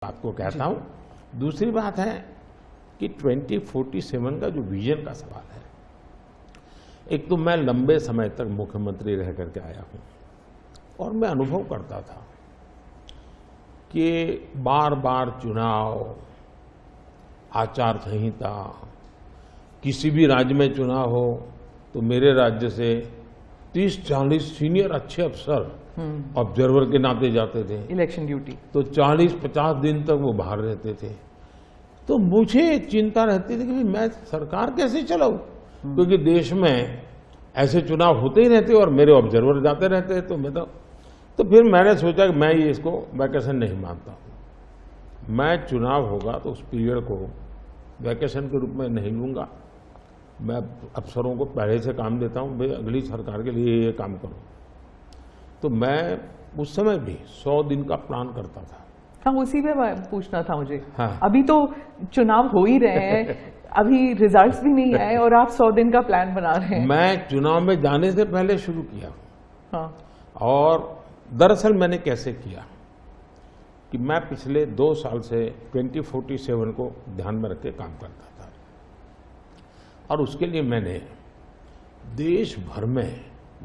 आपको कहता हूं। दूसरी बात है कि 2047 का जो विजन का सवाल है, एक तो मैं लंबे समय तक मुख्यमंत्री रह करके आया हूं और मैं अनुभव करता था कि बार बार चुनाव, आचार संहिता, किसी भी राज्य में चुनाव हो तो मेरे राज्य से 30-40 सीनियर अच्छे अफसर ऑब्जर्वर के नाते जाते थे इलेक्शन ड्यूटी, तो 40-50 दिन तक वो बाहर रहते थे। तो मुझे चिंता रहती थी कि मैं सरकार कैसे चलाऊं, क्योंकि देश में ऐसे चुनाव होते ही रहते और मेरे ऑब्जर्वर जाते रहते। तो फिर मैंने सोचा कि मैं ये इसको वैकेशन नहीं मानता हूं। मैं चुनाव होगा तो उस पीरियड को वैकेशन के रूप में नहीं लूंगा। मैं अफसरों को पहले से काम देता हूं, भाई अगली सरकार के लिए ये काम करो। तो मैं उस समय भी 100 दिन का प्लान करता था। हाँ, उसी पे पूछना था मुझे। हाँ। अभी तो चुनाव हो ही रहे हैं, अभी रिजल्ट्स भी नहीं आए और आप 100 दिन का प्लान बना रहे हैं। मैं चुनाव में जाने से पहले शुरू किया। हाँ। और दरअसल मैंने कैसे किया कि मैं पिछले 2 साल से 2047 को ध्यान में रख के काम करता था और उसके लिए मैंने देश भर में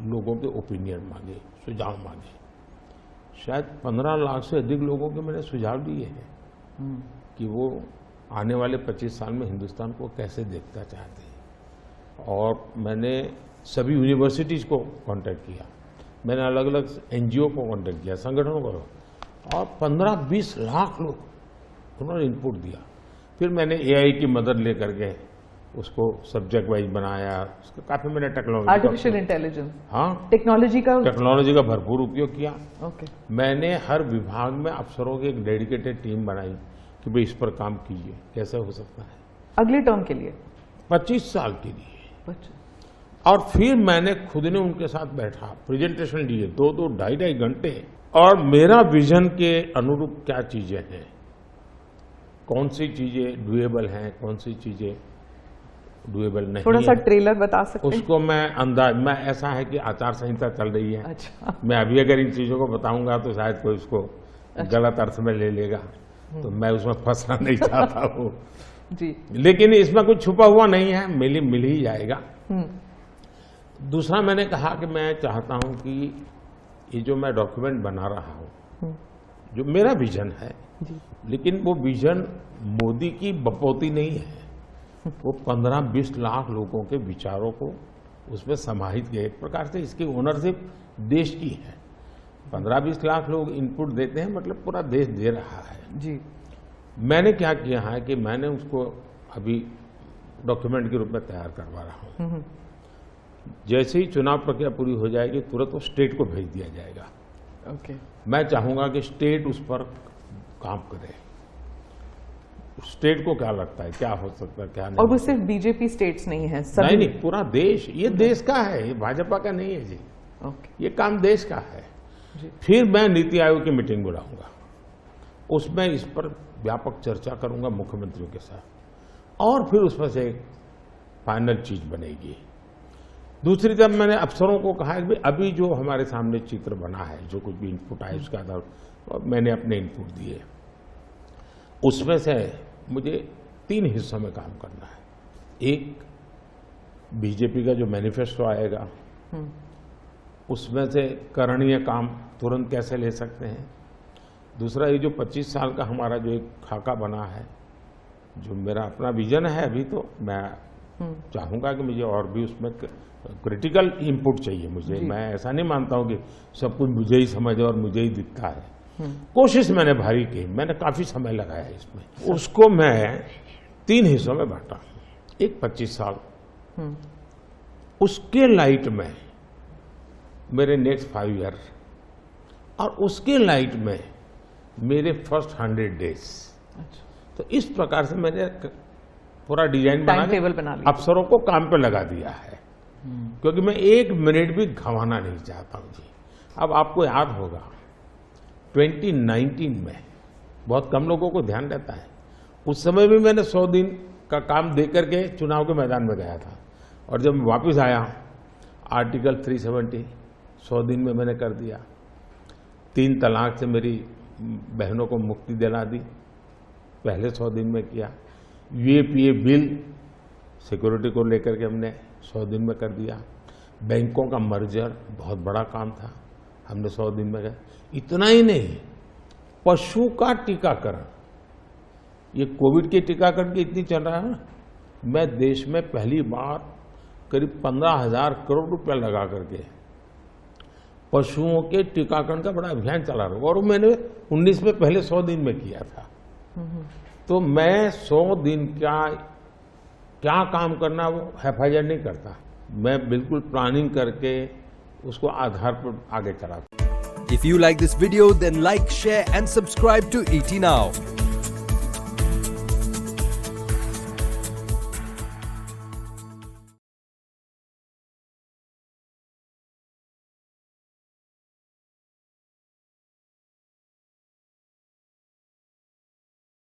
लोगों के ओपिनियन मांगे, सुझाव मांगे। शायद 15 लाख से अधिक लोगों के मैंने सुझाव दिए हैं कि वो आने वाले 25 साल में हिंदुस्तान को कैसे देखना चाहते हैं। और मैंने सभी यूनिवर्सिटीज़ को कांटेक्ट किया, मैंने अलग अलग एनजीओ को कांटेक्ट किया, संगठनों को, और 15-20 लाख लोग उन्होंने इनपुट दिया। फिर मैंने एआई की मदद लेकर के उसको सब्जेक्ट वाइज बनाया। उसका काफी मैंने टेक्नोलॉजी, आर्टिफिशियल इंटेलिजेंस, हाँ, टेक्नोलॉजी का भरपूर उपयोग किया। ओके। मैंने हर विभाग में अफसरों की एक डेडिकेटेड टीम बनाई कि भाई इस पर काम कीजिए, कैसे हो सकता है अगले टर्म के लिए, 25 साल के लिए। 25। और फिर मैंने खुद ने उनके साथ बैठा, प्रेजेंटेशन दिए 2-2, 2.5 घंटे, और मेरा विजन के अनुरूप क्या चीजें हैं, कौन सी चीजें डुएबल हैं, कौन सी चीजें डुएबल नहीं। थोड़ा सा ट्रेलर बता सकते हैं? उसको मैं ऐसा है कि आचार संहिता चल रही है। अच्छा। मैं अभी अगर इन चीजों को बताऊंगा तो शायद कोई उसको गलत अर्थ में ले लेगा, तो मैं उसमें फंसना नहीं चाहता हूँ जी। लेकिन इसमें कुछ छुपा हुआ नहीं है, मिल ही जाएगा। दूसरा मैंने कहा कि मैं चाहता हूं कि ये जो मैं डॉक्यूमेंट बना रहा हूं, जो मेरा विजन है, लेकिन वो विजन मोदी की बपौती नहीं है, वो 15-20 लाख लोगों के विचारों को उसमें समाहित किया। एक प्रकार से इसकी ओनरशिप देश की है। 15-20 लाख लोग इनपुट देते हैं, मतलब पूरा देश दे रहा है जी। मैंने क्या किया है कि मैंने उसको अभी डॉक्यूमेंट के रूप में तैयार करवा रहा हूं। जैसे ही चुनाव प्रक्रिया पूरी हो जाएगी तुरंत वो स्टेट को भेज दिया जाएगा। ओके। मैं चाहूंगा कि स्टेट उस पर काम करे। स्टेट को क्या लगता है, क्या हो सकता है, क्या नहीं। और वो सिर्फ बीजेपी स्टेट्स नहीं है, सभी नहीं, पूरा देश, ये देश का है, ये भाजपा का नहीं है जी। ओके। ये काम देश का है जी। फिर मैं नीति आयोग की मीटिंग बुलाऊंगा, उसमें इस पर व्यापक चर्चा करूंगा मुख्यमंत्रियों के साथ, और फिर उसमें से एक फाइनल चीज बनेगी। दूसरी तरफ मैंने अफसरों को कहा कि अभी जो हमारे सामने चित्र बना है, जो कुछ भी इनपुट आए उसके आधार पर मैंने अपने इनपुट दिए। उसमें से मुझे 3 हिस्सों में काम करना है। एक, बीजेपी का जो मैनिफेस्टो आएगा उसमें से करणीय काम तुरंत कैसे ले सकते हैं। दूसरा, ये जो 25 साल का हमारा जो एक खाका बना है, जो मेरा अपना विजन है, अभी तो मैं चाहूंगा कि मुझे और भी उसमें क्रिटिकल इनपुट चाहिए मुझे। मैं ऐसा नहीं मानता हूं कि सब कुछ मुझे ही समझ और मुझे ही दिखता है। कोशिश मैंने भारी की, मैंने काफी समय लगाया इसमें। उसको मैं 3 हिस्सों में बांटा। एक 25 साल, उसके लाइट में मेरे नेक्स्ट 5 ईयर, और उसके लाइट में मेरे फर्स्ट 100 डेज। तो इस प्रकार से मैंने पूरा डिजाइन बना अफसरों को काम पे लगा दिया है, क्योंकि मैं 1 मिनट भी गंवाना नहीं चाहता हूं जी। अब आपको याद होगा 2019 में बहुत कम लोगों को ध्यान रहता है, उस समय भी मैंने 100 दिन का काम दे करके चुनाव के मैदान में गया था, और जब मैं वापस आया आर्टिकल 370 100 दिन में मैंने कर दिया। 3 तलाक से मेरी बहनों को मुक्ति दिला दी। पहले 100 दिन में किया। यूएपीए बिल सिक्योरिटी को लेकर के हमने 100 दिन में कर दिया। बैंकों का मर्जर बहुत बड़ा काम था, हमने 100 दिन में किया। इतना ही नहीं, पशु का टीकाकरण, ये कोविड के टीकाकरण की इतनी चल रहा है ना, मैं देश में पहली बार करीब 15,000 करोड़ रुपया लगा करके पशुओं के टीकाकरण का बड़ा अभियान चला रहा हूं, और मैंने 19 में पहले 100 दिन में किया था। तो मैं 100 दिन का क्या काम करना वो हैफाजत नहीं करता, मैं बिल्कुल प्लानिंग करके उसको आधार पर आगे चलाता हूं। If you like this video, then like, share and subscribe to ET Now.